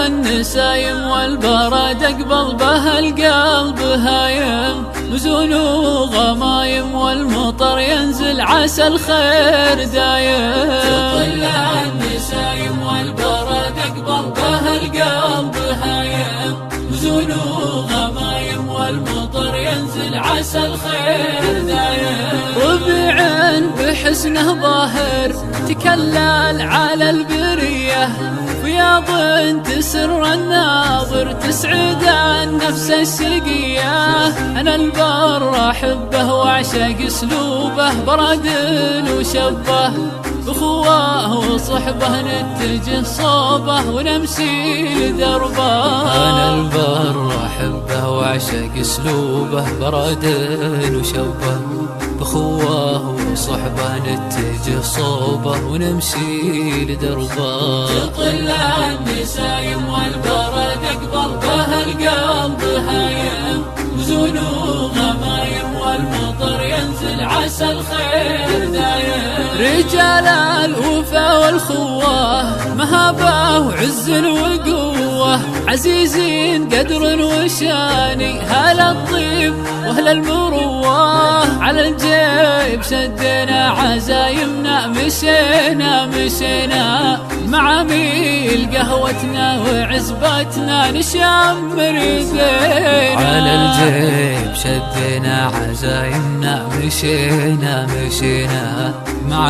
النسايم والبرد اقبل بها القلب هايم، مزون وغمايم والمطر ينزل عسى الخير دايم. تطل النسايم والبرد اقبل بها القلب هايم، مزون وغمايم والمطر ينزل عسى الخير دايم. ربيع بحسنه ظاهر تكلل على البريه، فياض تسر الناظر تسعد النفس الشقيه. انا البر احبه واعشق اسلوبه، برد وشبه بخواه وصحبه نتجه صوبه ونمشي لدربه. انا البر احبه واعشق اسلوبه، برد وشبه بخواه وصحبه نتجه صوبه ونمشي لدربه. تطل النسايم والبرد اقبل بها القلب هايم، مزون وغمايم والمطر ينزل عسى الخير دايم. رجال الوفا والخواه مهابه وعز وقوه، عزيزين قدر وشاني هل الطيب واهل المروه. على الجيب شدنا عزايمنا مشينا مع ميل قهوتنا وعزبتنا نشمر يدينا. على الجيب شدنا عزايمنا مشينا مع